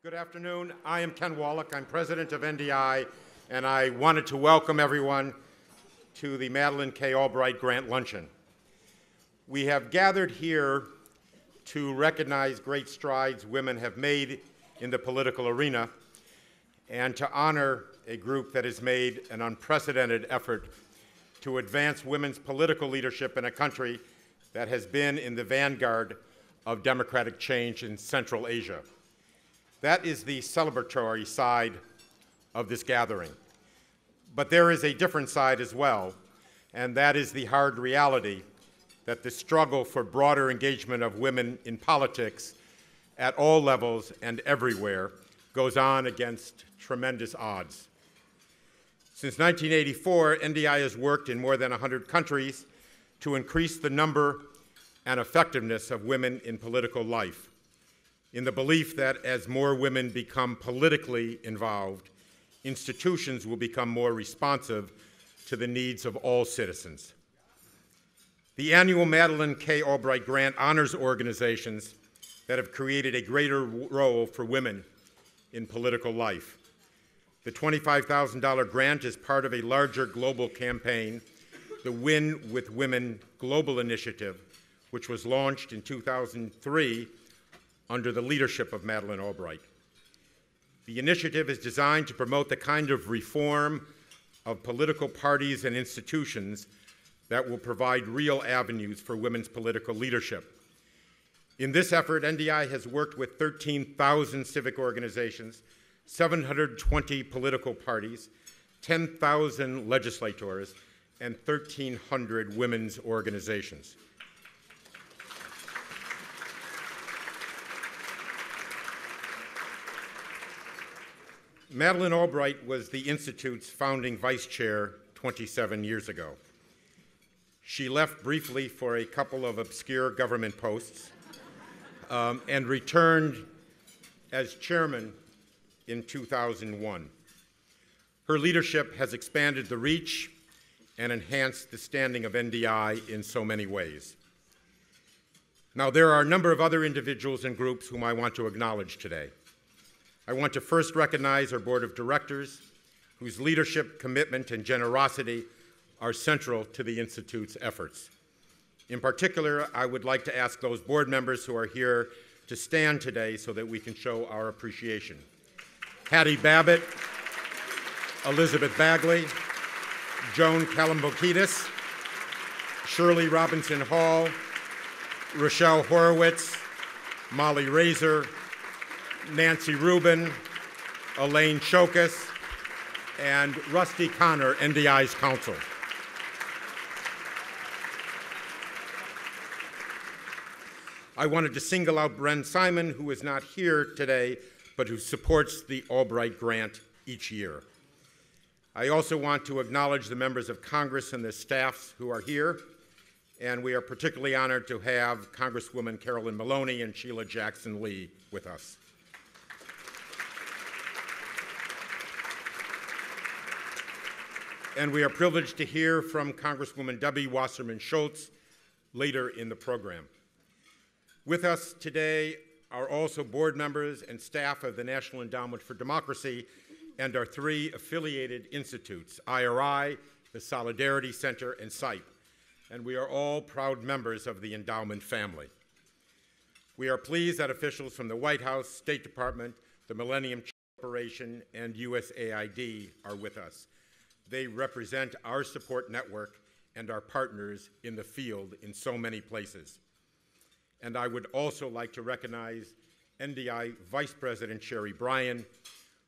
Good afternoon. I am Ken Wallach. I'm president of NDI, and I wanted to welcome everyone to the Madeleine K. Albright Grant Luncheon. We have gathered here to recognize great strides women have made in the political arena and to honor a group that has made an unprecedented effort to advance women's political leadership in a country that has been in the vanguard of democratic change in Central Asia. That is the celebratory side of this gathering. But there is a different side as well, and that is the hard reality that the struggle for broader engagement of women in politics at all levels and everywhere goes on against tremendous odds. Since 1984, NDI has worked in more than 100 countries to increase the number and effectiveness of women in political life, in the belief that as more women become politically involved, institutions will become more responsive to the needs of all citizens. The annual Madeleine K. Albright Grant honors organizations that have created a greater role for women in political life. The $25,000 grant is part of a larger global campaign, the Win with Women Global Initiative, which was launched in 2003 under the leadership of Madeleine Albright. The initiative is designed to promote the kind of reform of political parties and institutions that will provide real avenues for women's political leadership. In this effort, NDI has worked with 13,000 civic organizations, 720 political parties, 10,000 legislators, and 1,300 women's organizations. Madeleine Albright was the Institute's founding vice chair 27 years ago. She left briefly for a couple of obscure government posts and returned as chairman in 2001. Her leadership has expanded the reach and enhanced the standing of NDI in so many ways. Now, there are a number of other individuals and groups whom I want to acknowledge today. I want to first recognize our board of directors, whose leadership, commitment, and generosity are central to the Institute's efforts. In particular, I would like to ask those board members who are here to stand today so that we can show our appreciation. Hattie Babbitt, Elizabeth Bagley, Joan Kalambokidis, Shirley Robinson Hall, Rochelle Horowitz, Molly Razor, Nancy Rubin, Elaine Chokas, and Rusty Connor, NDI's counsel. I wanted to single out Bren Simon, who is not here today, but who supports the Albright Grant each year. I also want to acknowledge the members of Congress and the staffs who are here, and we are particularly honored to have Congresswoman Carolyn Maloney and Sheila Jackson Lee with us. And we are privileged to hear from Congresswoman Debbie Wasserman Schultz later in the program. With us today are also board members and staff of the National Endowment for Democracy and our three affiliated institutes, IRI, the Solidarity Center, and CIPE. And we are all proud members of the endowment family. We are pleased that officials from the White House, State Department, the Millennium Corporation, and USAID are with us. They represent our support network and our partners in the field in so many places. And I would also like to recognize NDI Vice President Sherry Bryan,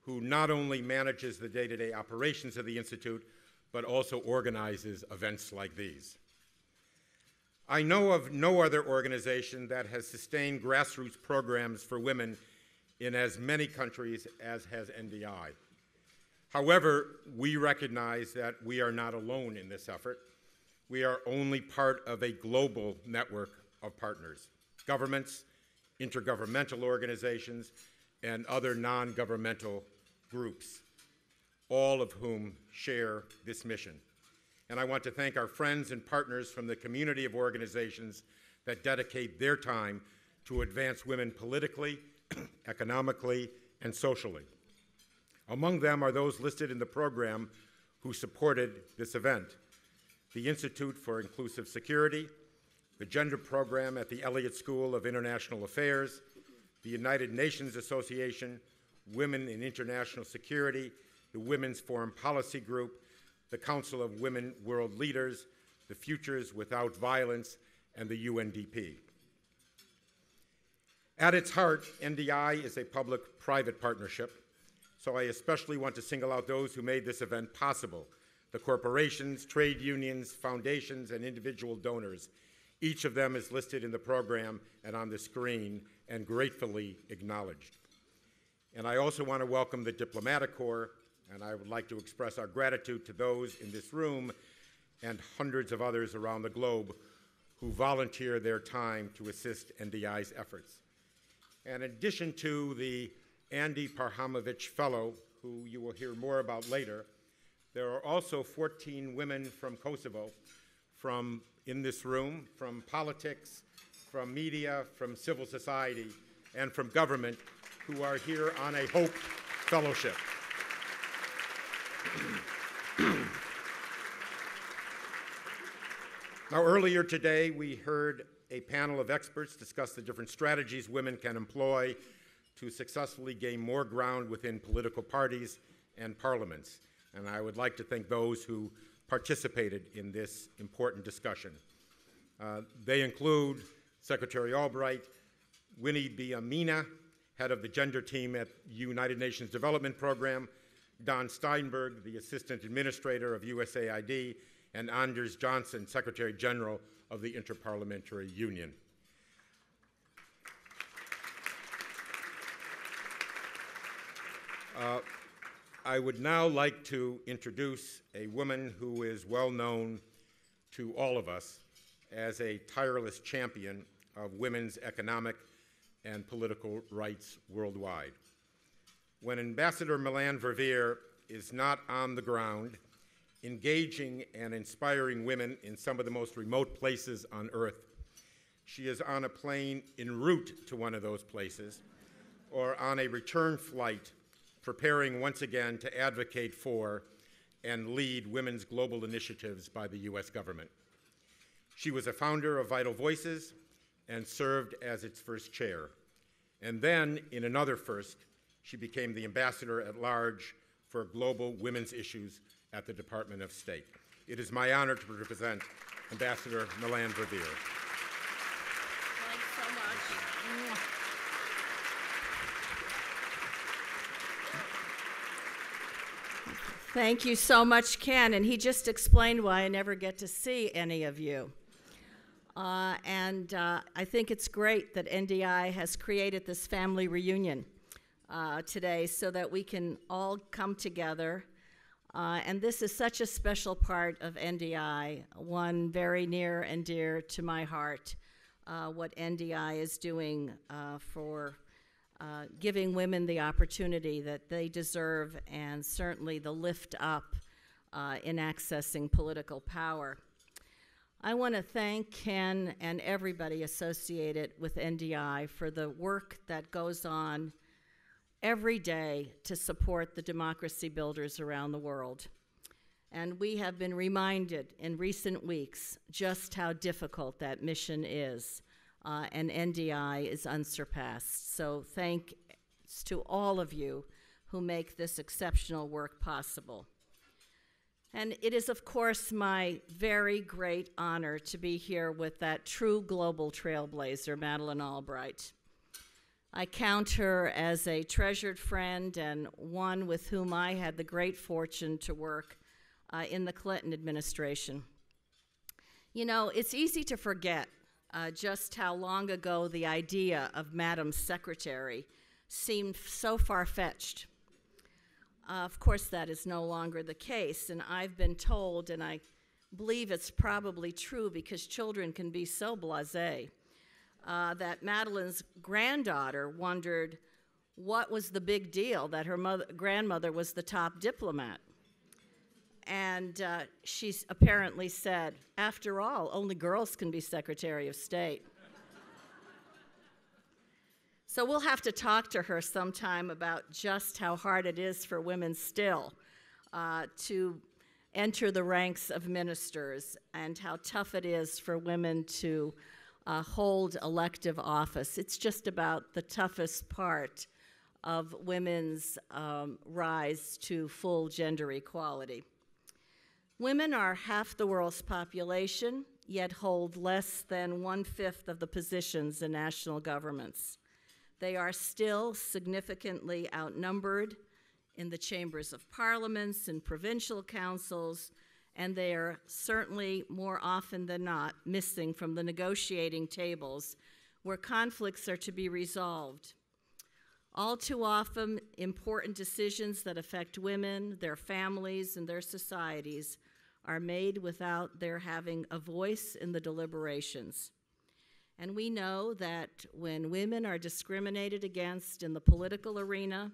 who not only manages the day-to-day operations of the Institute, but also organizes events like these. I know of no other organization that has sustained grassroots programs for women in as many countries as has NDI. However, we recognize that we are not alone in this effort. We are only part of a global network of partners, governments, intergovernmental organizations, and other non-governmental groups, all of whom share this mission. And I want to thank our friends and partners from the community of organizations that dedicate their time to advance women politically, economically, and socially. Among them are those listed in the program who supported this event: the Institute for Inclusive Security, the Gender Program at the Elliott School of International Affairs, the United Nations Association, Women in International Security, the Women's Foreign Policy Group, the Council of Women World Leaders, the Futures Without Violence, and the UNDP. At its heart, NDI is a public-private partnership, so I especially want to single out those who made this event possible: the corporations, trade unions, foundations, and individual donors. Each of them is listed in the program and on the screen and gratefully acknowledged. And I also want to welcome the Diplomatic Corps, and I would like to express our gratitude to those in this room and hundreds of others around the globe who volunteer their time to assist NDI's efforts. And in addition to the Andy Parhamovich Fellow, who you will hear more about later, there are also 14 women from Kosovo, in this room, from politics, from media, from civil society, and from government, who are here on a Hope Fellowship. Now, earlier today, we heard a panel of experts discuss the different strategies women can employ to successfully gain more ground within political parties and parliaments. And I would like to thank those who participated in this important discussion. They include Secretary Albright, Winnie B. Amina, head of the gender team at United Nations Development Program, Don Steinberg, the Assistant Administrator of USAID, and Anders Johnson, Secretary General of the Interparliamentary Union. I would now like to introduce a woman who is well known to all of us as a tireless champion of women's economic and political rights worldwide. When Ambassador Melanne Verveer is not on the ground, engaging and inspiring women in some of the most remote places on earth, she is on a plane en route to one of those places, or on a return flight, preparing once again to advocate for and lead women's global initiatives by the U.S. government. She was a founder of Vital Voices and served as its first chair. And then, in another first, she became the ambassador at large for global women's issues at the Department of State. It is my honor to present Ambassador Melanne Verveer. Thanks so much. Thank you so much, Ken. And he just explained why I never get to see any of you. I think it's great that NDI has created this family reunion today so that we can all come together. And this is such a special part of NDI, one very near and dear to my heart, what NDI is doing for giving women the opportunity that they deserve, and certainly the lift up in accessing political power. I want to thank Ken and everybody associated with NDI for the work that goes on every day to support the democracy builders around the world. And we have been reminded in recent weeks just how difficult that mission is, and NDI is unsurpassed. So thanks to all of you who make this exceptional work possible. And it is, of course, my very great honor to be here with that true global trailblazer, Madeleine Albright. I count her as a treasured friend and one with whom I had the great fortune to work in the Clinton administration. You know, it's easy to forget just how long ago the idea of Madam Secretary seemed so far-fetched. Of course, that is no longer the case, and I've been told, and I believe it's probably true because children can be so blasé, that Madeleine's granddaughter wondered what was the big deal that her grandmother was the top diplomat. And she apparently said, after all, only girls can be Secretary of State. So we'll have to talk to her sometime about just how hard it is for women still to enter the ranks of ministers and how tough it is for women to hold elective office. It's just about the toughest part of women's rise to full gender equality. Women are half the world's population, yet hold less than 1/5 of the positions in national governments. They are still significantly outnumbered in the chambers of parliaments and provincial councils, and they are certainly more often than not missing from the negotiating tables where conflicts are to be resolved. All too often, important decisions that affect women, their families, and their societies are made without their having a voice in the deliberations. And we know that when women are discriminated against in the political arena,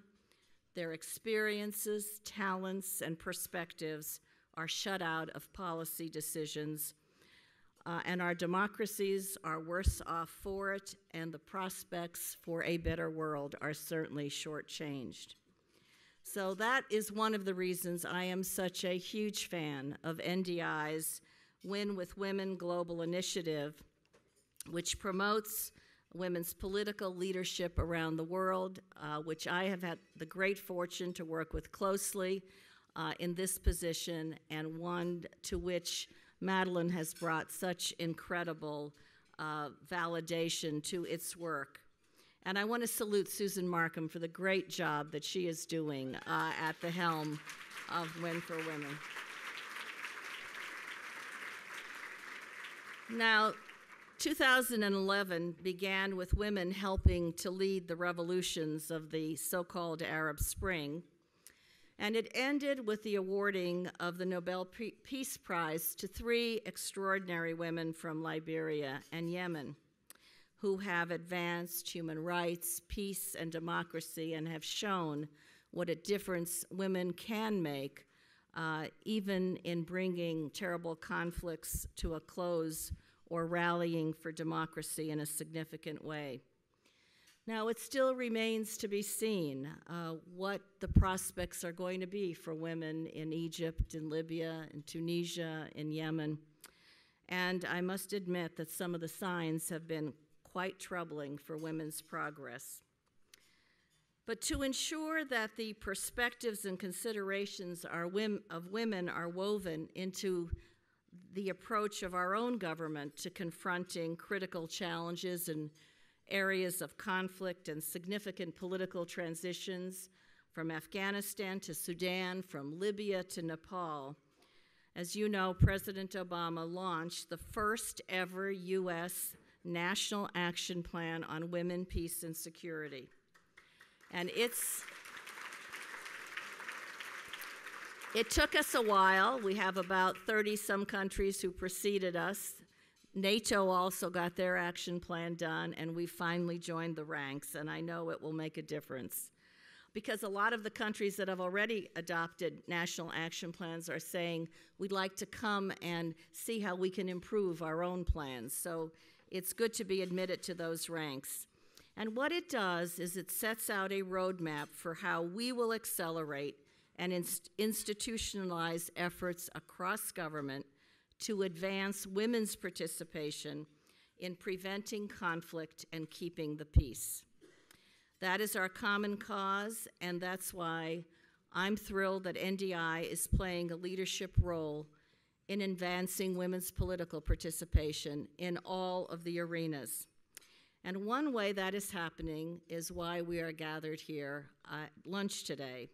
their experiences, talents, and perspectives are shut out of policy decisions, and our democracies are worse off for it, and the prospects for a better world are certainly shortchanged. So that is one of the reasons I am such a huge fan of NDI's Win with Women Global Initiative, which promotes women's political leadership around the world, which I have had the great fortune to work with closely in this position, and one to which Madeline has brought such incredible validation to its work. And I want to salute Susan Markham for the great job that she is doing at the helm of Win for Women. Now, 2011 began with women helping to lead the revolutions of the so-called Arab Spring, and it ended with the awarding of the Nobel Peace Prize to 3 extraordinary women from Liberia and Yemen who have advanced human rights, peace, and democracy, and have shown what a difference women can make, even in bringing terrible conflicts to a close or rallying for democracy in a significant way. Now, it still remains to be seen what the prospects are going to be for women in Egypt, in Libya, in Tunisia, in Yemen. And I must admit that some of the signs have been quite troubling for women's progress. But to ensure that the perspectives and considerations of women are woven into the approach of our own government to confronting critical challenges in areas of conflict and significant political transitions, from Afghanistan to Sudan, from Libya to Nepal. As you know, President Obama launched the first ever U.S. National Action Plan on Women, Peace, and Security. And it took us a while. We have about 30-some countries who preceded us. NATO also got their action plan done, and we finally joined the ranks, and I know it will make a difference. Because a lot of the countries that have already adopted national action plans are saying, we'd like to come and see how we can improve our own plans. So it's good to be admitted to those ranks. And what it does is it sets out a roadmap for how we will accelerate and institutionalize efforts across government to advance women's participation in preventing conflict and keeping the peace. That is our common cause, and that's why I'm thrilled that NDI is playing a leadership role in advancing women's political participation in all of the arenas. And one way that is happening is why we are gathered here at lunch today,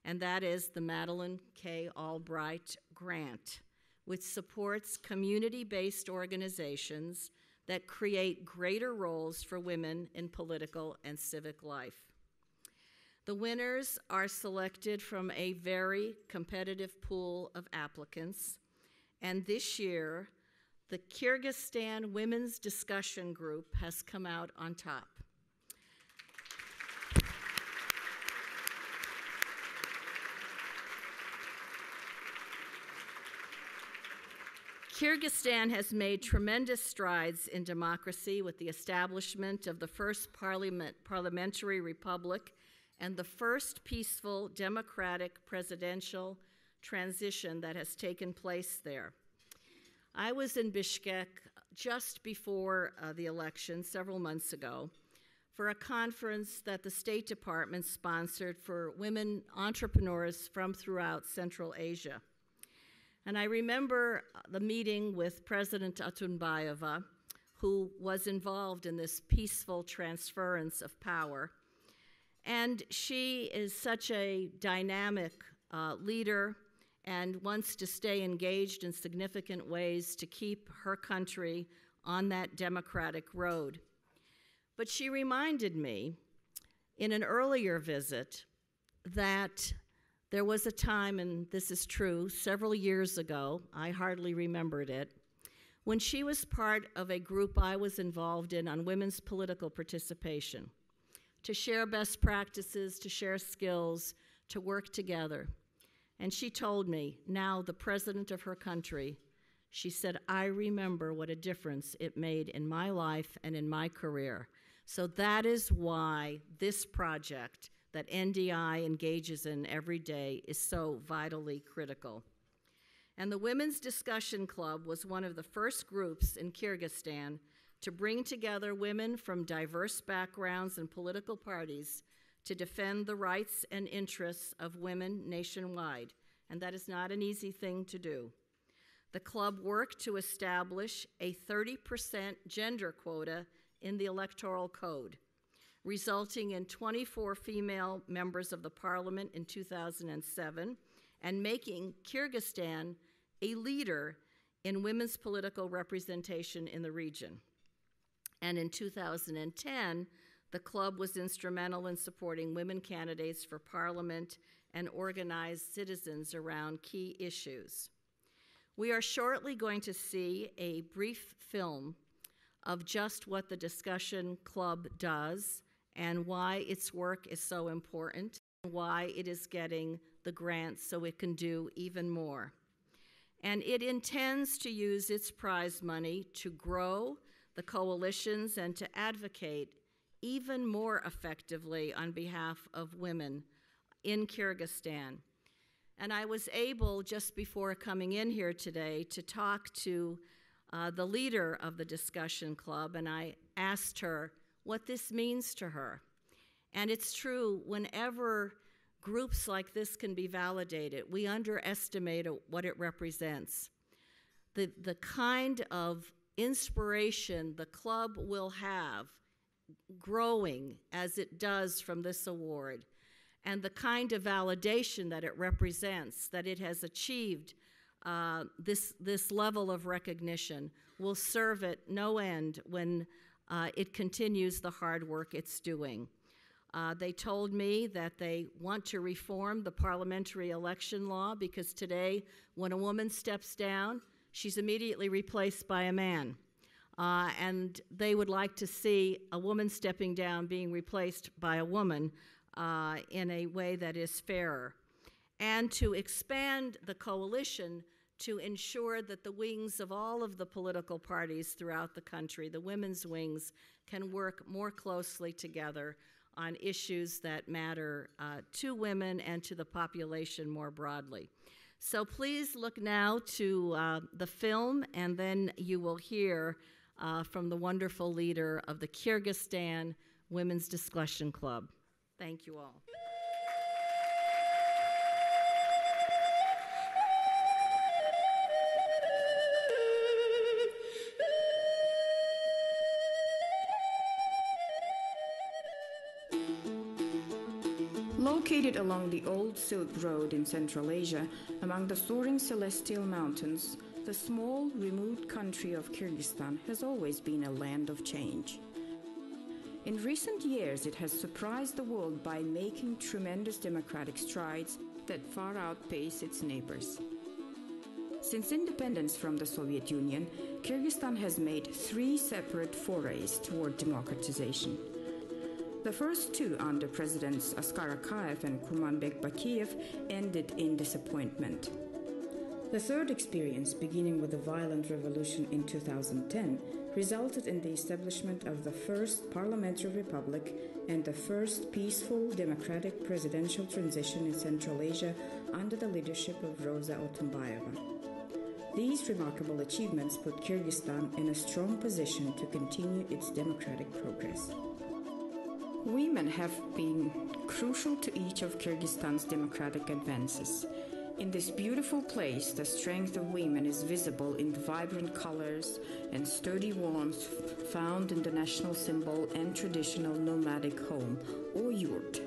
and that is the Madeleine K. Albright Grant, which supports community-based organizations that create greater roles for women in political and civic life. The winners are selected from a very competitive pool of applicants, and this year, the Kyrgyzstan Women's Discussion Group has come out on top. Kyrgyzstan has made tremendous strides in democracy with the establishment of the first parliamentary republic and the first peaceful democratic presidential transition that has taken place there. I was in Bishkek just before the election, several months ago, for a conference that the State Department sponsored for women entrepreneurs from throughout Central Asia. And I remember the meeting with President Atunbayeva, who was involved in this peaceful transference of power. And she is such a dynamic leader and wants to stay engaged in significant ways to keep her country on that democratic road. But she reminded me in an earlier visit that there was a time, and this is true, several years ago, I hardly remembered it, when she was part of a group I was involved in on women's political participation, to share best practices, to share skills, to work together. And she told me, now the president of her country, she said, I remember what a difference it made in my life and in my career. So that is why this project that NDI engages in every day is so vitally critical. And the Women's Discussion Club was one of the first groups in Kyrgyzstan to bring together women from diverse backgrounds and political parties to defend the rights and interests of women nationwide, and that is not an easy thing to do. The club worked to establish a 30% gender quota in the Electoral Code, resulting in 24 female members of the parliament in 2007, and making Kyrgyzstan a leader in women's political representation in the region. And in 2010, the club was instrumental in supporting women candidates for parliament and organized citizens around key issues. We are shortly going to see a brief film of just what the Discussion Club does and why its work is so important, and why it is getting the grants so it can do even more. And it intends to use its prize money to grow the coalitions and to advocate even more effectively on behalf of women in Kyrgyzstan. And I was able, just before coming in here today, to talk to the leader of the Discussion Club, and I asked her what this means to her. And it's true, whenever groups like this can be validated, we underestimate what it represents. The kind of inspiration the club will have growing as it does from this award, and the kind of validation that it represents, that it has achieved this level of recognition, will serve it no end when it continues the hard work it's doing. They told me that they want to reform the parliamentary election law because today, when a woman steps down, she's immediately replaced by a man. And they would like to see a woman stepping down being replaced by a woman in a way that is fairer. And to expand the coalition to ensure that the wings of all of the political parties throughout the country, the women's wings, can work more closely together on issues that matter to women and to the population more broadly. So please look now to the film, and then you will hear from the wonderful leader of the Kyrgyzstan Women's Discussion Club. Thank you all. Located along the old Silk Road in Central Asia, among the soaring Celestial Mountains, the small, remote country of Kyrgyzstan has always been a land of change. In recent years, it has surprised the world by making tremendous democratic strides that far outpace its neighbors. Since independence from the Soviet Union, Kyrgyzstan has made 3 separate forays toward democratization. The first 2 under Presidents Askar Akayev and Kurmanbek Bakiyev ended in disappointment. The third experience, beginning with the violent revolution in 2010, resulted in the establishment of the first parliamentary republic and the first peaceful democratic presidential transition in Central Asia under the leadership of Rosa Otunbayeva. These remarkable achievements put Kyrgyzstan in a strong position to continue its democratic progress. Women have been crucial to each of Kyrgyzstan's democratic advances. In this beautiful place, the strength of women is visible in the vibrant colors and sturdy warmth found in the national symbol and traditional nomadic home, or yurt.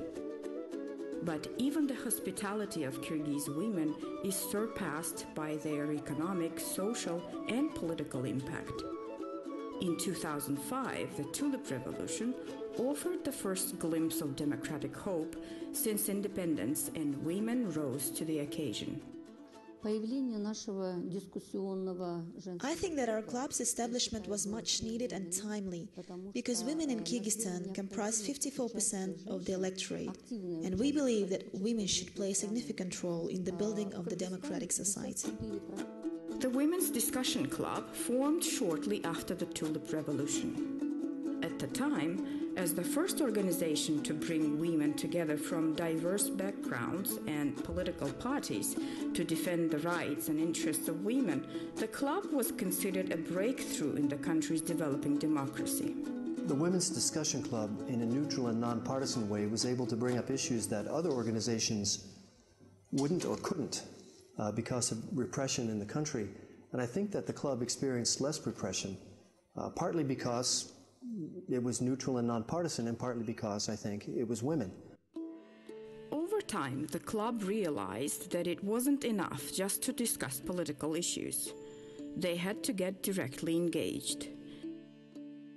But even the hospitality of Kyrgyz women is surpassed by their economic, social, and political impact. In 2005, the Tulip Revolution offered the first glimpse of democratic hope since independence, and women rose to the occasion. I think that our club's establishment was much needed and timely, because women in Kyrgyzstan comprise 54% of the electorate, and we believe that women should play a significant role in the building of the democratic society. The Women's Discussion Club formed shortly after the Tulip Revolution. At the time, as the first organization to bring women together from diverse backgrounds and political parties to defend the rights and interests of women, the club was considered a breakthrough in the country's developing democracy. The Women's Discussion Club, in a neutral and nonpartisan way, was able to bring up issues that other organizations wouldn't or couldn't because of repression in the country. And I think that the club experienced less repression, partly because it was neutral and nonpartisan, and partly because, I think, it was women. Over time, the club realized that it wasn't enough just to discuss political issues. They had to get directly engaged.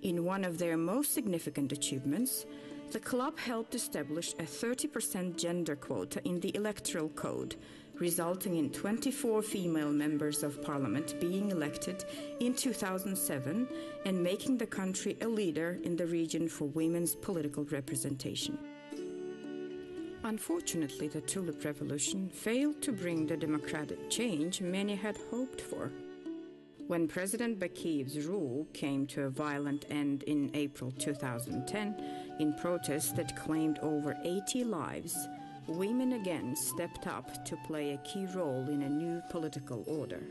In one of their most significant achievements, the club helped establish a 30% gender quota in the electoral code, resulting in 24 female members of parliament being elected in 2007 and making the country a leader in the region for women's political representation. Unfortunately, the Tulip Revolution failed to bring the democratic change many had hoped for. When President Bakiyev's rule came to a violent end in April 2010, in protests that claimed over 80 lives, women again stepped up to play a key role in a new political order.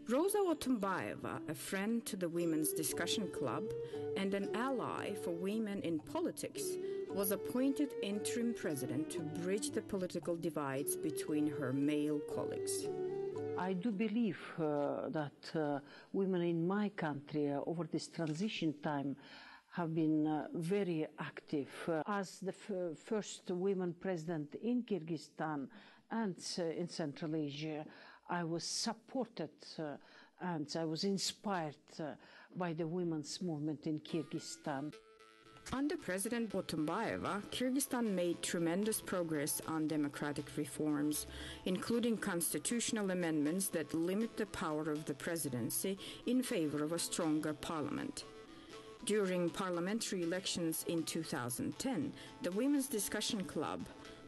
Rosa Otunbayeva, a friend to the Women's Discussion Club and an ally for women in politics, was appointed interim president to bridge the political divides between her male colleagues. I do believe that women in my country over this transition time have been very active. As the first women president in Kyrgyzstan and in Central Asia, I was supported and I was inspired by the women's movement in Kyrgyzstan. Under President Otunbayeva, Kyrgyzstan made tremendous progress on democratic reforms, including constitutional amendments that limit the power of the presidency in favor of a stronger parliament. During parliamentary elections in 2010, the Women's Discussion Club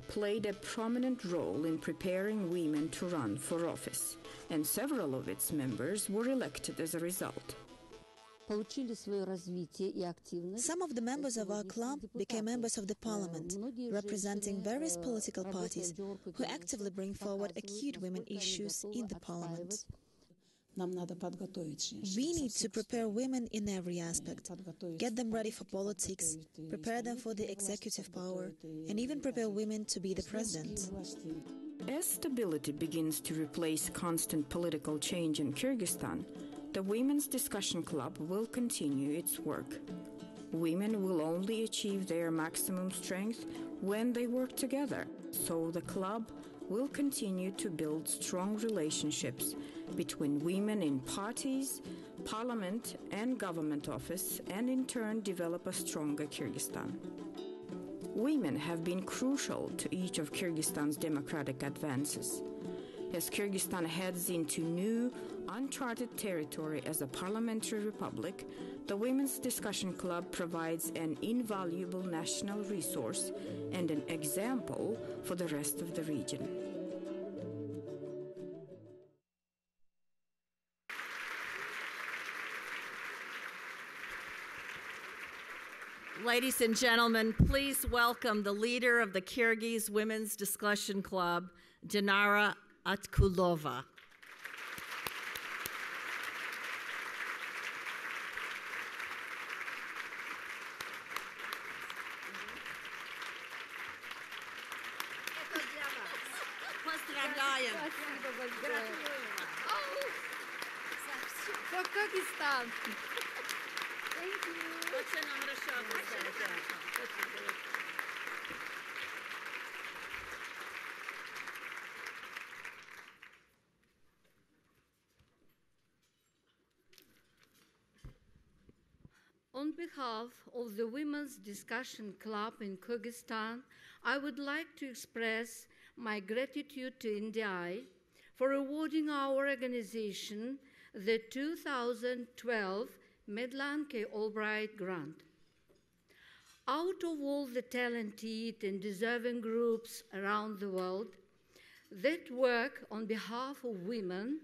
played a prominent role in preparing women to run for office, and several of its members were elected as a result. Some of the members of our club became members of the parliament, representing various political parties who actively bring forward acute women issues in the parliament. We need to prepare women in every aspect, get them ready for politics, prepare them for the executive power, and even prepare women to be the president. As stability begins to replace constant political change in Kyrgyzstan, the Women's Discussion Club will continue its work. Women will only achieve their maximum strength when they work together, so the club will continue to build strong relationships between women in parties, parliament, and government office, and in turn develop a stronger Kyrgyzstan. Women have been crucial to each of Kyrgyzstan's democratic advances. As Kyrgyzstan heads into new, uncharted territory as a parliamentary republic, the Women's Discussion Club provides an invaluable national resource and an example for the rest of the region. Ladies and gentlemen, please welcome the leader of the Kyrgyz Women's Discussion Club, Dinara Atkulova. For Kyrgyzstan. Thank you. On behalf of the Women's Discussion Club in Kyrgyzstan, I would like to express my gratitude to NDI for awarding our organization the 2012 Madeleine K. Albright Grant. Out of all the talented and deserving groups around the world that work on behalf of women,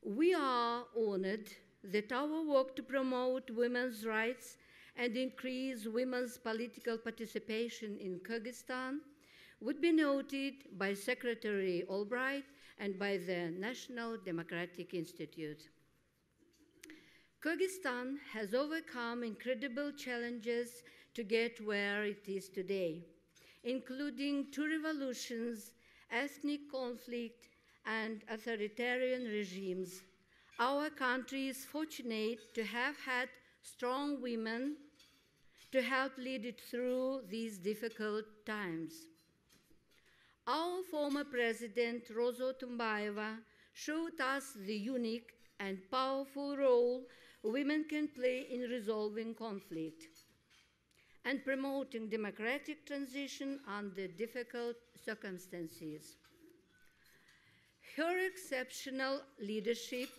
we are honored that our work to promote women's rights and increase women's political participation in Kyrgyzstan would be noted by Secretary Albright and by the National Democratic Institute. Kyrgyzstan has overcome incredible challenges to get where it is today, including 2 revolutions, ethnic conflict, and authoritarian regimes. Our country is fortunate to have had strong women to help lead it through these difficult times. Our former president, Rosa Otunbayeva, showed us the unique and powerful role women can play in resolving conflict and promoting democratic transition under difficult circumstances. Her exceptional leadership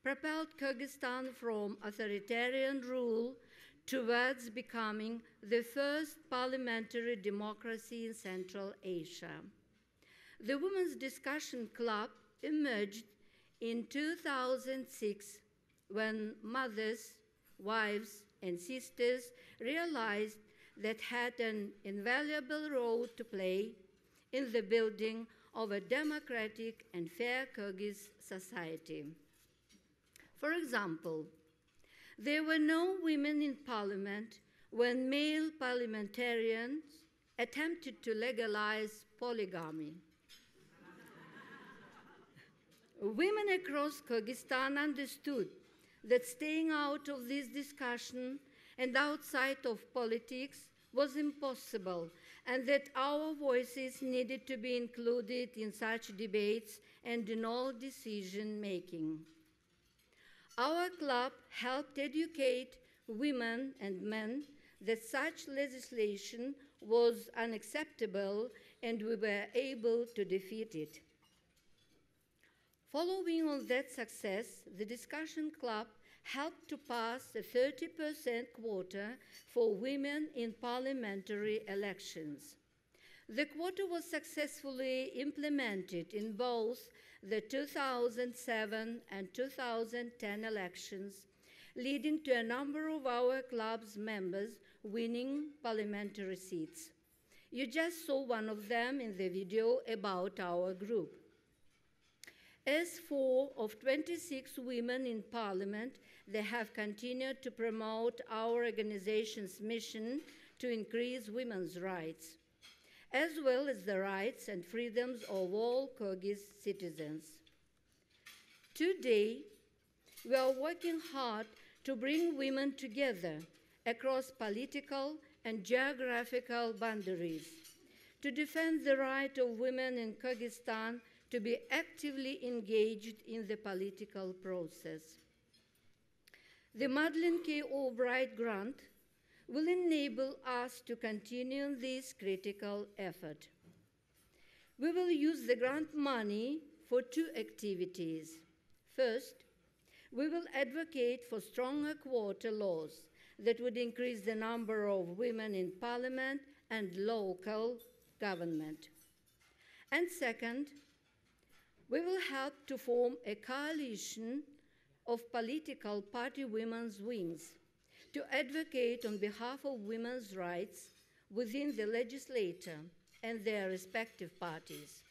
propelled Kyrgyzstan from authoritarian rule towards becoming the first parliamentary democracy in Central Asia. The Women's Discussion Club emerged in 2006 when mothers, wives, and sisters realized that had an invaluable role to play in the building of a democratic and fair Kyrgyz society. For example, there were no women in parliament when male parliamentarians attempted to legalize polygamy. Women across Kyrgyzstan understood that staying out of this discussion and outside of politics was impossible, and that our voices needed to be included in such debates and in all decision-making. Our club helped educate women and men that such legislation was unacceptable, and we were able to defeat it. Following on that success, the Discussion Club helped to pass a 30% quota for women in parliamentary elections. The quota was successfully implemented in both the 2007 and 2010 elections, leading to a number of our club's members winning parliamentary seats. You just saw one of them in the video about our group. As 4 of 26 women in parliament, they have continued to promote our organization's mission to increase women's rights, as well as the rights and freedoms of all Kyrgyz citizens. Today, we are working hard to bring women together across political and geographical boundaries to defend the right of women in Kyrgyzstan to be actively engaged in the political process. The Madeleine K. Albright Grant will enable us to continue this critical effort. We will use the grant money for 2 activities. First, we will advocate for stronger quota laws that would increase the number of women in parliament and local government. And second, we will help to form a coalition of political party women's wings to advocate on behalf of women's rights within the legislature and their respective parties.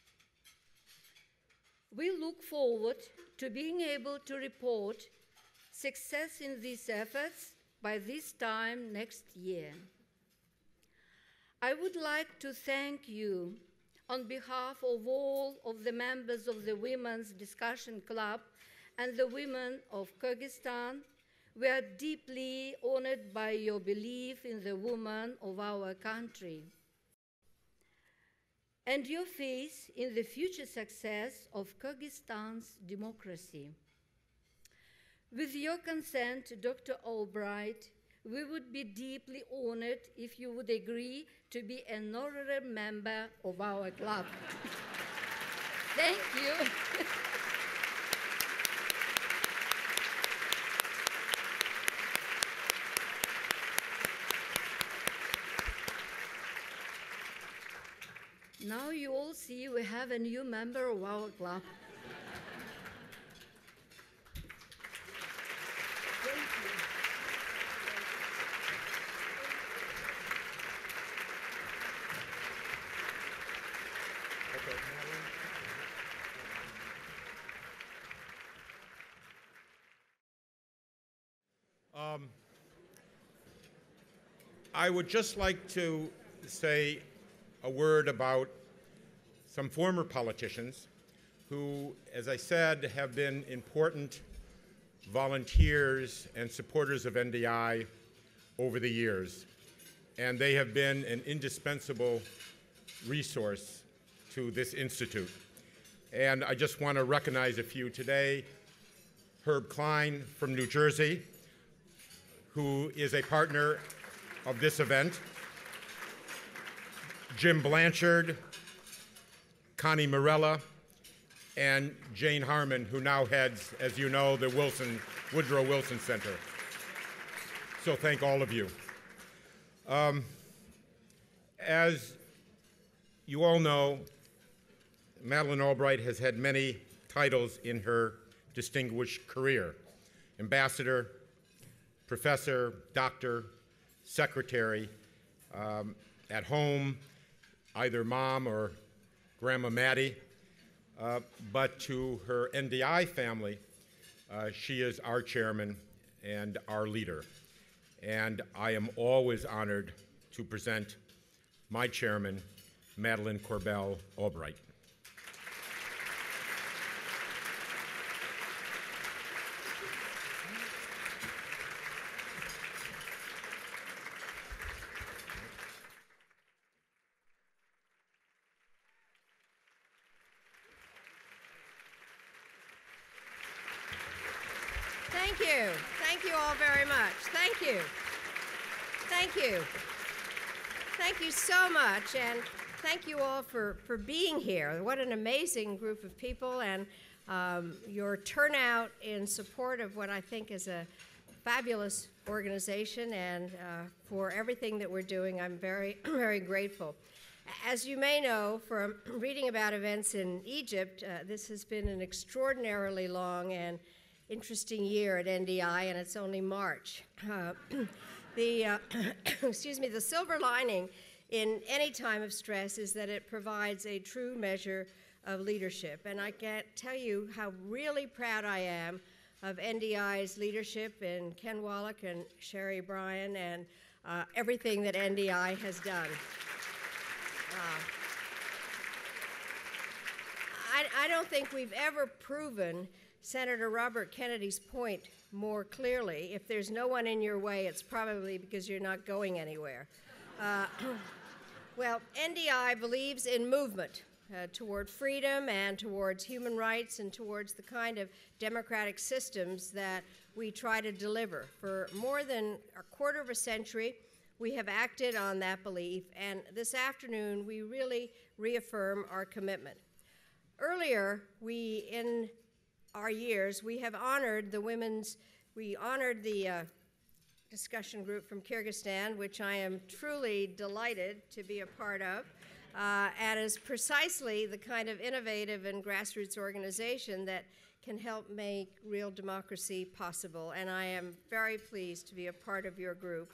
We look forward to being able to report success in these efforts by this time next year. I would like to thank you on behalf of all of the members of the Women's Discussion Club and the women of Kyrgyzstan. We are deeply honored by your belief in the women of our country and your faith in the future success of Kyrgyzstan's democracy. With your consent, Dr. Albright, we would be deeply honored if you would agree to be an honorary member of our club. Thank you. Now you all see we have a new member of our club. Thank you. Okay, Madeline. I would just like to say a word about some former politicians who, as I said, have been important volunteers and supporters of NDI over the years. And they have been an indispensable resource to this institute. And I just want to recognize a few today. Herb Klein from New Jersey, who is a partner of this event. Jim Blanchard, Connie Morella, and Jane Harmon, who now heads, as you know, the Woodrow Wilson Center. So thank all of you. As you all know, Madeleine Albright has had many titles in her distinguished career: ambassador, professor, doctor, secretary, at home, either mom or Grandma Maddie, but to her NDI family, she is our chairman and our leader. And I am always honored to present my chairman, Madeleine Corbell Albright. Thank you. Thank you all very much. Thank you. Thank you. Thank you so much, and thank you all for being here. What an amazing group of people, and your turnout in support of what I think is a fabulous organization, and for everything that we're doing, I'm very, very grateful. As you may know from reading about events in Egypt, this has been an extraordinarily long and interesting year at NDI, and it's only March. The silver lining in any time of stress is that it provides a true measure of leadership. And I can't tell you how really proud I am of NDI's leadership and Ken Wallach and Sherry Bryan and everything that NDI has done. I don't think we've ever proven Senator Robert Kennedy's point more clearly. If there's no one in your way, it's probably because you're not going anywhere. Well, NDI believes in movement toward freedom and towards human rights and towards the kind of democratic systems that we try to deliver. For more than a quarter of a century, we have acted on that belief, and this afternoon we really reaffirm our commitment. Earlier, in our years, we have honored the discussion group from Kyrgyzstan, which I am truly delighted to be a part of, and is precisely the kind of innovative and grassroots organization that can help make real democracy possible, and I am very pleased to be a part of your group.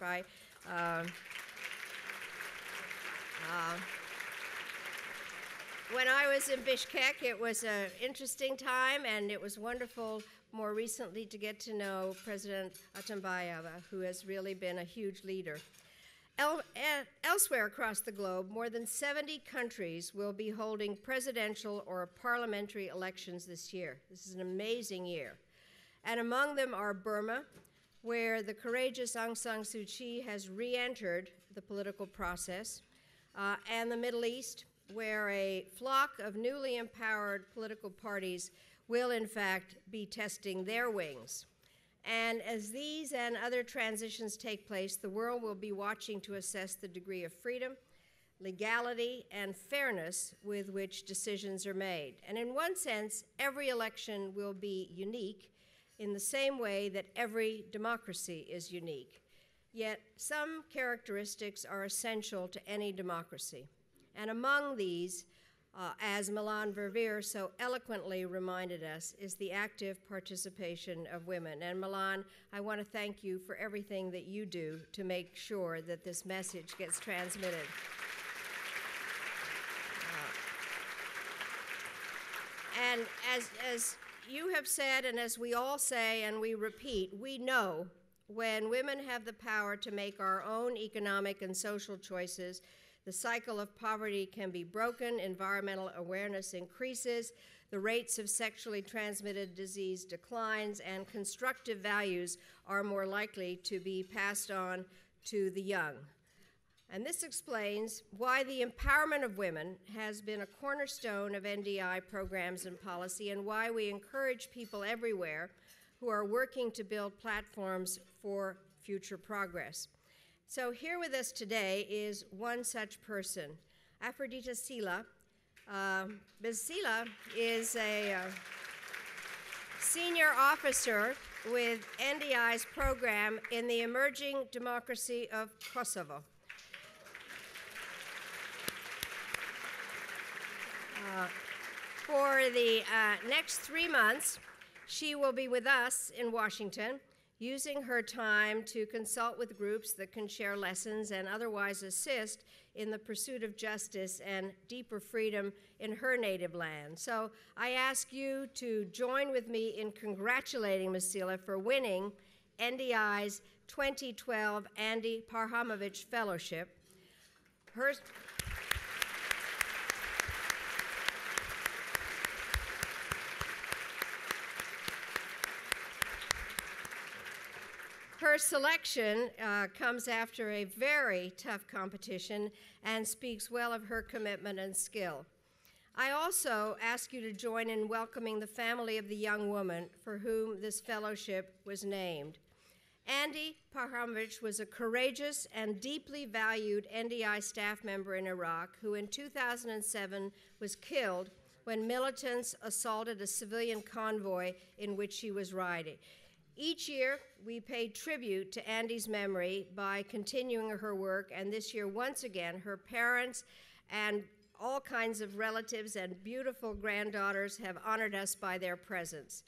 When I was in Bishkek, it was an interesting time, and it was wonderful more recently to get to know President Atambayev, who has really been a huge leader. Elsewhere across the globe, more than 70 countries will be holding presidential or parliamentary elections this year. This is an amazing year. And among them are Burma, where the courageous Aung San Suu Kyi has re-entered the political process, and the Middle East, where a flock of newly empowered political parties will, in fact, be testing their wings. And as these and other transitions take place, the world will be watching to assess the degree of freedom, legality, and fairness with which decisions are made. And in one sense, every election will be unique in the same way that every democracy is unique. Yet some characteristics are essential to any democracy. And among these, as Melanne Verveer so eloquently reminded us, is the active participation of women. And Melanne, I want to thank you for everything that you do to make sure that this message gets transmitted. And as you have said, and as we all say and we repeat, we know when women have the power to make our own economic and social choices, the cycle of poverty can be broken, environmental awareness increases, the rates of sexually transmitted disease declines, and constructive values are more likely to be passed on to the young. And this explains why the empowerment of women has been a cornerstone of NDI programs and policy, and why we encourage people everywhere who are working to build platforms for future progress. So here with us today is one such person, Aphrodita Sila. Ms. Sila is a senior officer with NDI's program in the emerging democracy of Kosovo. For the next 3 months, she will be with us in Washington, using her time to consult with groups that can share lessons and otherwise assist in the pursuit of justice and deeper freedom in her native land. So I ask you to join with me in congratulating Ms. Sila for winning NDI's 2012 Andy Parhamovich Fellowship. Her selection comes after a very tough competition and speaks well of her commitment and skill. I also ask you to join in welcoming the family of the young woman for whom this fellowship was named. Andy Parhamovich was a courageous and deeply valued NDI staff member in Iraq who in 2007 was killed when militants assaulted a civilian convoy in which he was riding. Each year, we pay tribute to Andy's memory by continuing her work, and this year, once again, her parents and all kinds of relatives and beautiful granddaughters have honored us by their presence.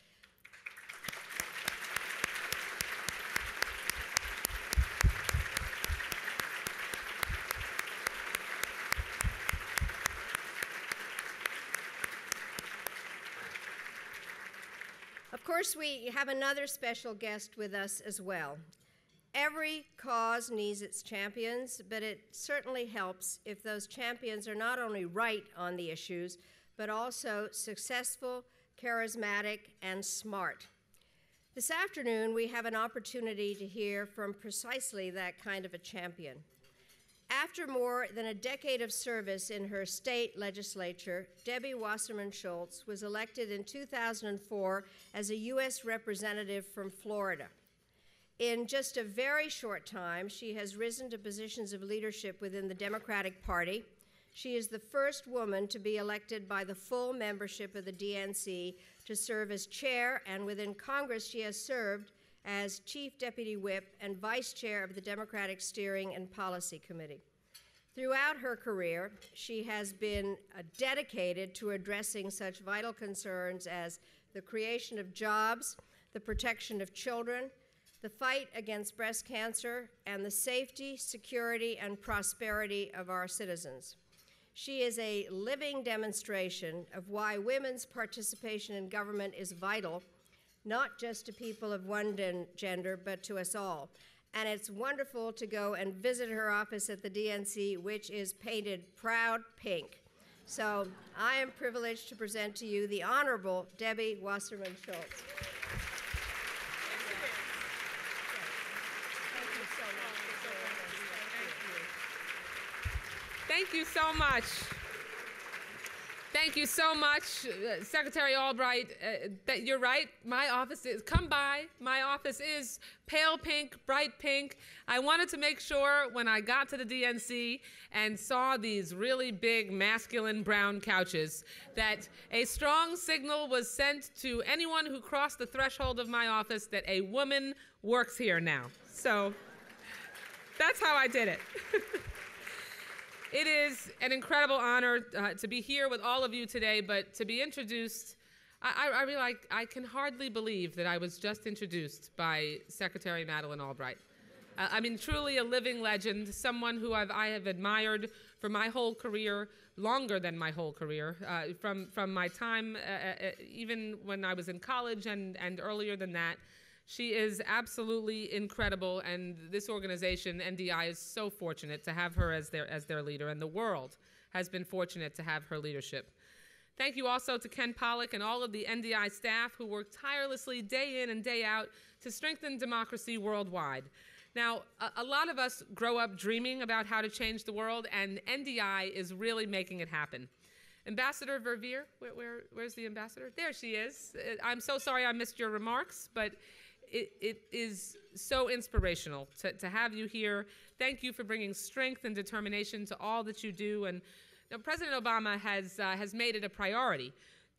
Of course, we have another special guest with us as well. Every cause needs its champions, but it certainly helps if those champions are not only right on the issues, but also successful, charismatic, and smart. This afternoon, we have an opportunity to hear from precisely that kind of a champion. After more than a decade of service in her state legislature, Debbie Wasserman Schultz was elected in 2004 as a U.S. representative from Florida. In just a very short time, she has risen to positions of leadership within the Democratic Party. She is the first woman to be elected by the full membership of the DNC to serve as chair, and within Congress she has served as Chief Deputy Whip and Vice Chair of the Democratic Steering and Policy Committee. Throughout her career, she has been dedicated to addressing such vital concerns as the creation of jobs, the protection of children, the fight against breast cancer, and the safety, security, and prosperity of our citizens. She is a living demonstration of why women's participation in government is vital, not just to people of one gender, but to us all. And it's wonderful to go and visit her office at the DNC, which is painted proud pink. So I am privileged to present to you the Honorable Debbie Wasserman Schultz. Thank you so much. Thank you so much, Secretary Albright. You're right, my office is, come by, my office is pale pink, bright pink. I wanted to make sure when I got to the DNC and saw these really big masculine brown couches that a strong signal was sent to anyone who crossed the threshold of my office that a woman works here now. So that's how I did it. It is an incredible honor to be here with all of you today, but to be introduced, I can hardly believe that I was just introduced by Secretary Madeleine Albright. I mean, truly a living legend, someone who I have admired for my whole career, longer than my whole career, from my time, even when I was in college and earlier than that. She is absolutely incredible, and this organization, NDI, is so fortunate to have her as their leader, and the world has been fortunate to have her leadership. Thank you also to Ken Pollack and all of the NDI staff who work tirelessly day in and day out to strengthen democracy worldwide. Now, a lot of us grow up dreaming about how to change the world, and NDI is really making it happen. Ambassador Verveer, where's the ambassador? There she is. I'm so sorry I missed your remarks, but it is so inspirational to have you here. Thank you for bringing strength and determination to all that you do. And you know, President Obama has made it a priority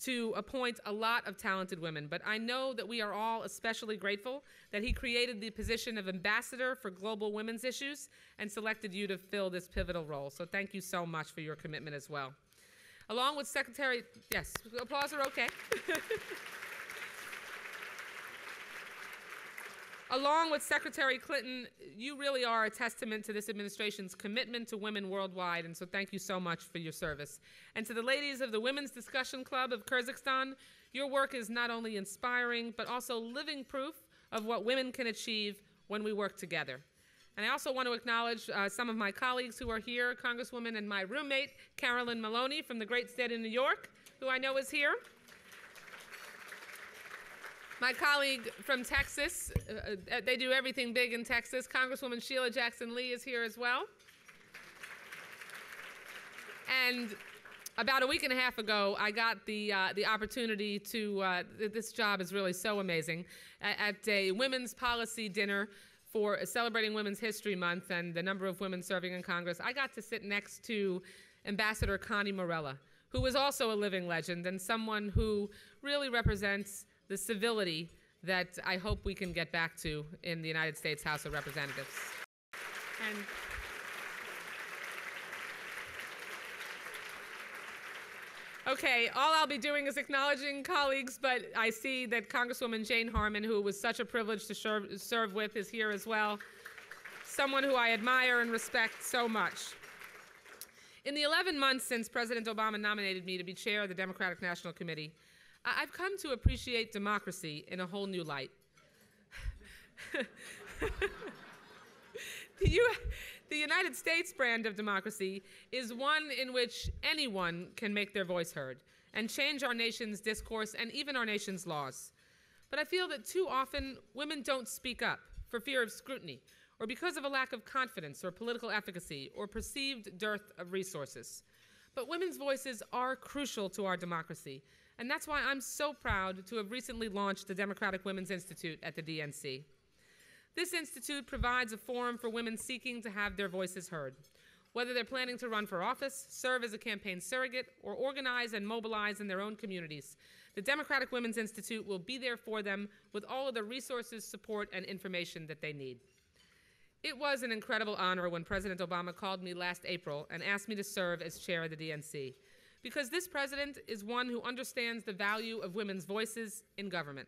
to appoint a lot of talented women, but I know that we are all especially grateful that he created the position of Ambassador for Global Women's Issues and selected you to fill this pivotal role. So thank you so much for your commitment as well. Along with Secretary, yes, applause are okay. Along with Secretary Clinton, you really are a testament to this administration's commitment to women worldwide, and so thank you so much for your service. And to the ladies of the Women's Discussion Club of Kyrgyzstan, your work is not only inspiring, but also living proof of what women can achieve when we work together. And I also want to acknowledge some of my colleagues who are here, Congresswoman and my roommate, Carolyn Maloney from the great state of New York, who I know is here. My colleague from Texas, they do everything big in Texas, Congresswoman Sheila Jackson-Lee is here as well. And about a week and a half ago, I got the opportunity to, this job is really so amazing, at a women's policy dinner for celebrating Women's History Month and the number of women serving in Congress. I got to sit next to Ambassador Connie Morella, who is also a living legend and someone who really represents the civility that I hope we can get back to in the United States House of Representatives. And okay, all I'll be doing is acknowledging colleagues, but I see that Congresswoman Jane Harman, who was such a privilege to serve with, is here as well. Someone who I admire and respect so much. In the 11 months since President Obama nominated me to be chair of the Democratic National Committee, I've come to appreciate democracy in a whole new light. The United States brand of democracy is one in which anyone can make their voice heard and change our nation's discourse and even our nation's laws. But I feel that too often women don't speak up for fear of scrutiny or because of a lack of confidence or political efficacy or perceived dearth of resources. But women's voices are crucial to our democracy, and that's why I'm so proud to have recently launched the Democratic Women's Institute at the DNC. This institute provides a forum for women seeking to have their voices heard. Whether they're planning to run for office, serve as a campaign surrogate, or organize and mobilize in their own communities, the Democratic Women's Institute will be there for them with all of the resources, support, and information that they need. It was an incredible honor when President Obama called me last April and asked me to serve as chair of the DNC, because this president is one who understands the value of women's voices in government.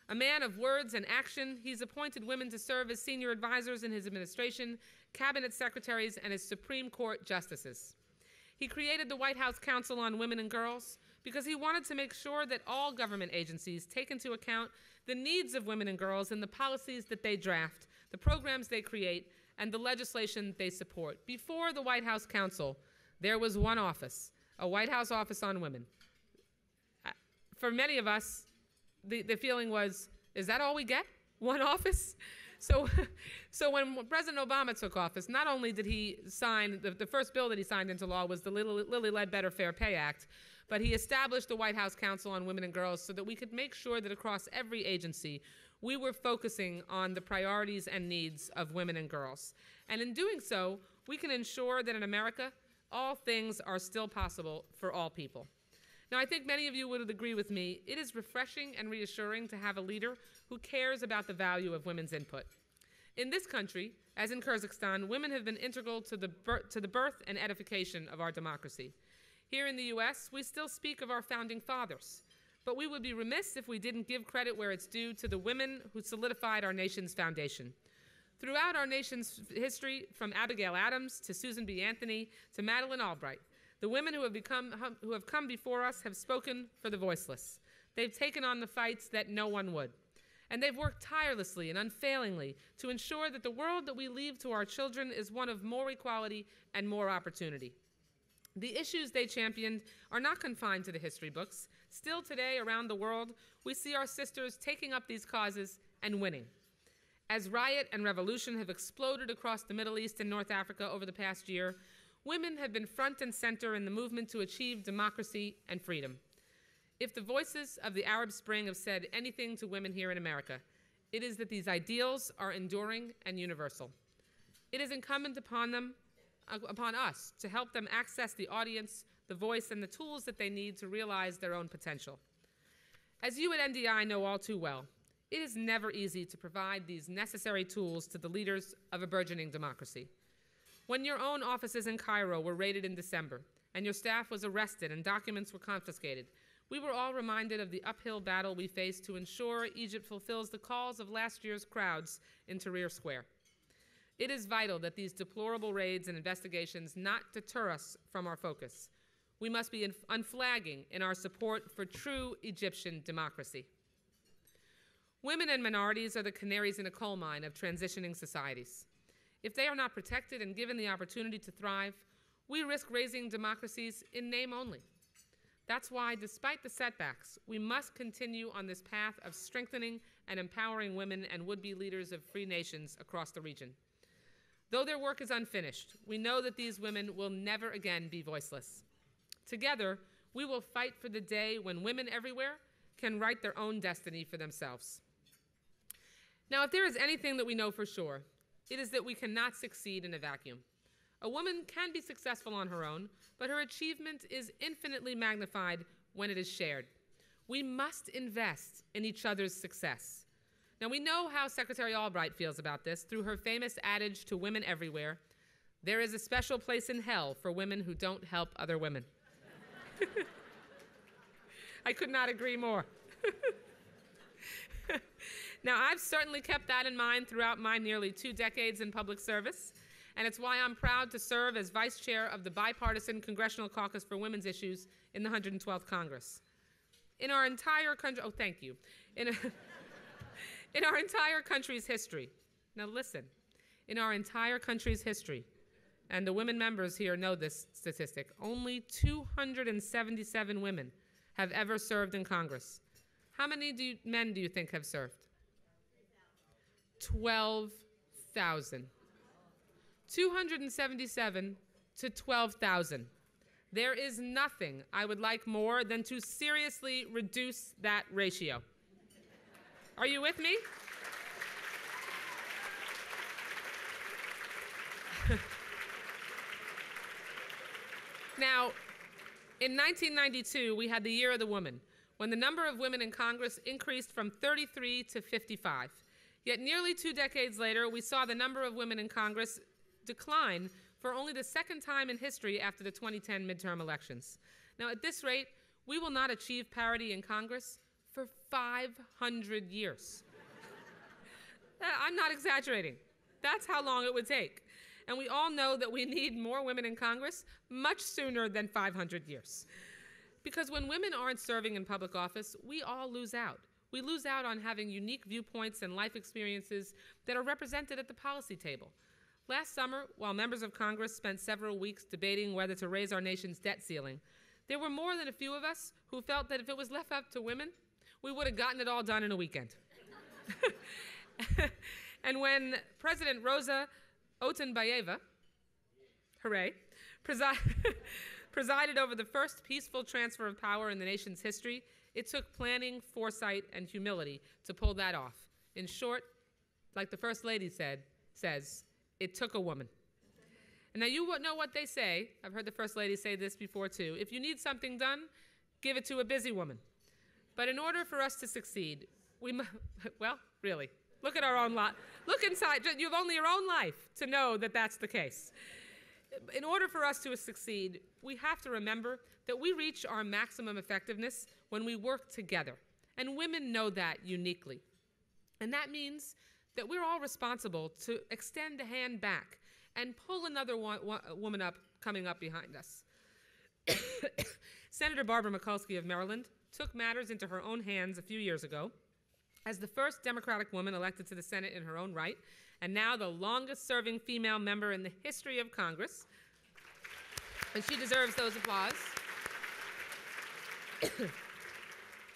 A man of words and action, he's appointed women to serve as senior advisors in his administration, cabinet secretaries, and as Supreme Court justices. He created the White House Council on Women and Girls because he wanted to make sure that all government agencies take into account the needs of women and girls in the policies that they draft, the programs they create, and the legislation they support. Before the White House Council, there was one office, a White House Office on Women. For many of us, the feeling was, is that all we get? One office? So when President Obama took office, not only did he sign, the first bill that he signed into law was the Lilly Ledbetter Fair Pay Act, but he established the White House Council on Women and Girls so that we could make sure that across every agency, we were focusing on the priorities and needs of women and girls. And in doing so, we can ensure that in America, all things are still possible for all people. Now, I think many of you would agree with me, it is refreshing and reassuring to have a leader who cares about the value of women's input. In this country, as in Kyrgyzstan, women have been integral to the birth and edification of our democracy. Here in the US, we still speak of our founding fathers, but we would be remiss if we didn't give credit where it's due to the women who solidified our nation's foundation. Throughout our nation's history, from Abigail Adams to Susan B. Anthony to Madeleine Albright, the women who have come before us have spoken for the voiceless. They've taken on the fights that no one would. And they've worked tirelessly and unfailingly to ensure that the world that we leave to our children is one of more equality and more opportunity. The issues they championed are not confined to the history books. Still today, around the world, we see our sisters taking up these causes and winning. As riot and revolution have exploded across the Middle East and North Africa over the past year, women have been front and center in the movement to achieve democracy and freedom. If the voices of the Arab Spring have said anything to women here in America, it is that these ideals are enduring and universal. It is incumbent upon us to help them access the audience, the voice, and the tools that they need to realize their own potential. As you at NDI know all too well, it is never easy to provide these necessary tools to the leaders of a burgeoning democracy. When your own offices in Cairo were raided in December, and your staff was arrested and documents were confiscated, we were all reminded of the uphill battle we face to ensure Egypt fulfills the calls of last year's crowds in Tahrir Square. It is vital that these deplorable raids and investigations not deter us from our focus. We must be unflagging in our support for true Egyptian democracy. Women and minorities are the canaries in a coal mine of transitioning societies. If they are not protected and given the opportunity to thrive, we risk raising democracies in name only. That's why, despite the setbacks, we must continue on this path of strengthening and empowering women and would-be leaders of free nations across the region. Though their work is unfinished, we know that these women will never again be voiceless. Together, we will fight for the day when women everywhere can write their own destiny for themselves. Now, if there is anything that we know for sure, it is that we cannot succeed in a vacuum. A woman can be successful on her own, but her achievement is infinitely magnified when it is shared. We must invest in each other's success. Now, we know how Secretary Albright feels about this through her famous adage to women everywhere, "There is a special place in hell for women who don't help other women." I could not agree more. Now, I've certainly kept that in mind throughout my nearly 2 decades in public service, and it's why I'm proud to serve as vice chair of the Bipartisan Congressional Caucus for Women's Issues in the 112th Congress. In our entire country, oh, thank you. In our entire country's history, now listen, in our entire country's history, and the women members here know this statistic, only 277 women have ever served in Congress. How many men do you think have served? 12,000. 277 to 12,000. There is nothing I would like more than to seriously reduce that ratio. Are you with me? Now, in 1992, we had the Year of the Woman, when the number of women in Congress increased from 33 to 55. Yet nearly 2 decades later, we saw the number of women in Congress decline for only the second time in history after the 2010 midterm elections. Now, at this rate, we will not achieve parity in Congress for 500 years. I'm not exaggerating. That's how long it would take. And we all know that we need more women in Congress much sooner than 500 years. Because when women aren't serving in public office, we all lose out. We lose out on having unique viewpoints and life experiences that are represented at the policy table. Last summer, while members of Congress spent several weeks debating whether to raise our nation's debt ceiling, there were more than a few of us who felt that if it was left up to women, we would have gotten it all done in a weekend. And when President Rosa Otunbayeva, hooray, presided over the first peaceful transfer of power in the nation's history, it took planning, foresight, and humility to pull that off. In short, like the First Lady says, it took a woman. And now you know what they say. I've heard the First Lady say this before too. If you need something done, give it to a busy woman. But in order for us to succeed, well, really, look at our own lot. Look inside. You have only your own life to know that that's the case. In order for us to succeed, we have to remember that we reach our maximum effectiveness when we work together. And women know that uniquely. And that means that we're all responsible to extend a hand back and pull another woman up coming up behind us. Senator Barbara Mikulski of Maryland took matters into her own hands a few years ago as the first Democratic woman elected to the Senate in her own right, and now the longest-serving female member in the history of Congress. And she deserves those applause.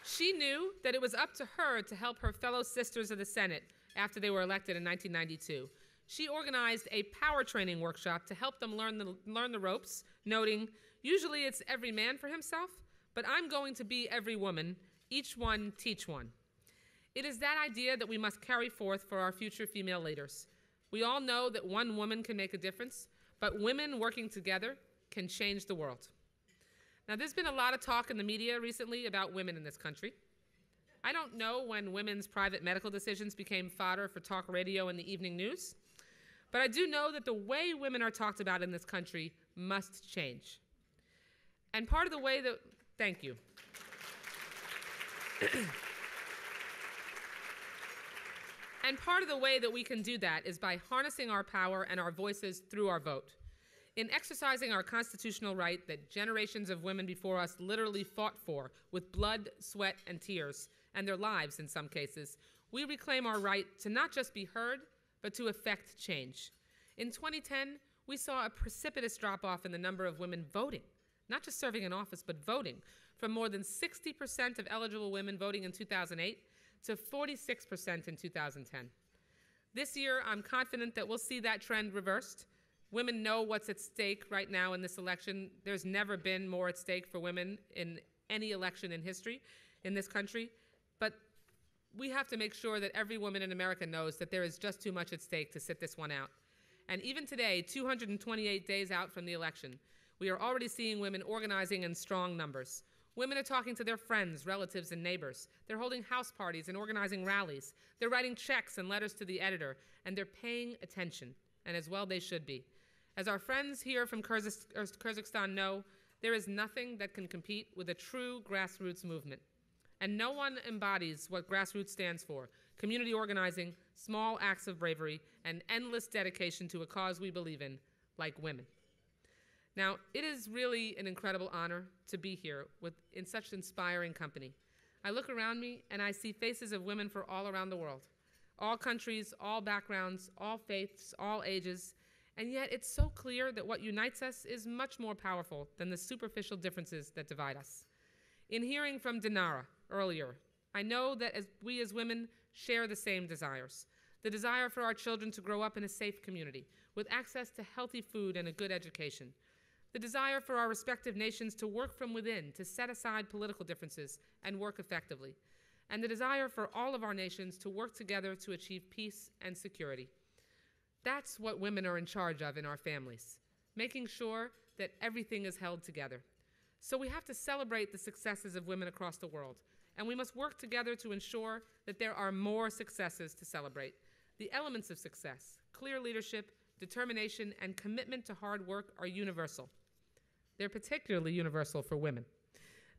She knew that it was up to her to help her fellow sisters of the Senate after they were elected in 1992. She organized a power training workshop to help them learn the ropes, noting, usually it's every man for himself, but I'm going to be every woman, each one teach one. It is that idea that we must carry forth for our future female leaders. We all know that one woman can make a difference, but women working together can change the world. Now, there's been a lot of talk in the media recently about women in this country. I don't know when women's private medical decisions became fodder for talk radio and the evening news, but I do know that the way women are talked about in this country must change. And part of the way that, thank you. And part of the way that we can do that is by harnessing our power and our voices through our vote. In exercising our constitutional right that generations of women before us literally fought for with blood, sweat, and tears, and their lives in some cases, we reclaim our right to not just be heard, but to effect change. In 2010, we saw a precipitous drop-off in the number of women voting, not just serving in office, but voting, from more than 60% of eligible women voting in 2008 to 46% in 2010. This year, I'm confident that we'll see that trend reversed. Women know what's at stake right now in this election. There's never been more at stake for women in any election in history in this country. But we have to make sure that every woman in America knows that there is just too much at stake to sit this one out. And even today, 228 days out from the election, we are already seeing women organizing in strong numbers. Women are talking to their friends, relatives, and neighbors. They're holding house parties and organizing rallies. They're writing checks and letters to the editor, and they're paying attention, and as well they should be. As our friends here from Kyrgyzstan know, there is nothing that can compete with a true grassroots movement. And no one embodies what grassroots stands for: community organizing, small acts of bravery, and endless dedication to a cause we believe in, like women. Now, it is really an incredible honor to be here in such inspiring company. I look around me and I see faces of women from all around the world, all countries, all backgrounds, all faiths, all ages, and yet it's so clear that what unites us is much more powerful than the superficial differences that divide us. In hearing from Dinara earlier, I know that we as women share the same desires. The desire for our children to grow up in a safe community with access to healthy food and a good education. The desire for our respective nations to work from within, to set aside political differences and work effectively. And the desire for all of our nations to work together to achieve peace and security. That's what women are in charge of in our families, making sure that everything is held together. So we have to celebrate the successes of women across the world, and we must work together to ensure that there are more successes to celebrate. The elements of success, clear leadership, determination, and commitment to hard work are universal. They're particularly universal for women.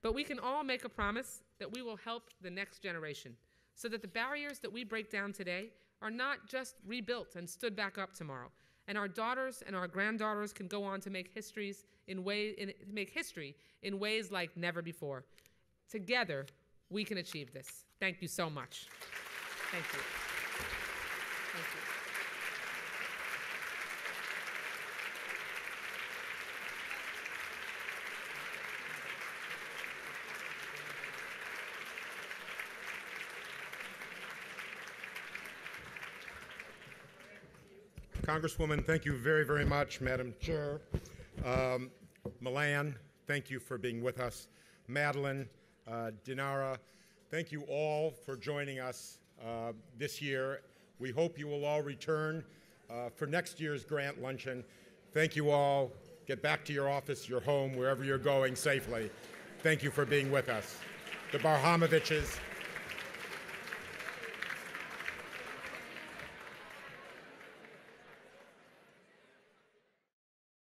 But we can all make a promise that we will help the next generation so that the barriers that we break down today are not just rebuilt and stood back up tomorrow, and our daughters and our granddaughters can go on to make history in ways like never before. Together, we can achieve this. Thank you so much. Thank you. Thank you. Congresswoman, thank you very, very much, Madam Chair. Melanne, thank you for being with us. Madeline, Dinara, thank you all for joining us this year. We hope you will all return for next year's Grant Luncheon. Thank you all. Get back to your office, your home, wherever you're going safely. Thank you for being with us. The Barhamoviches,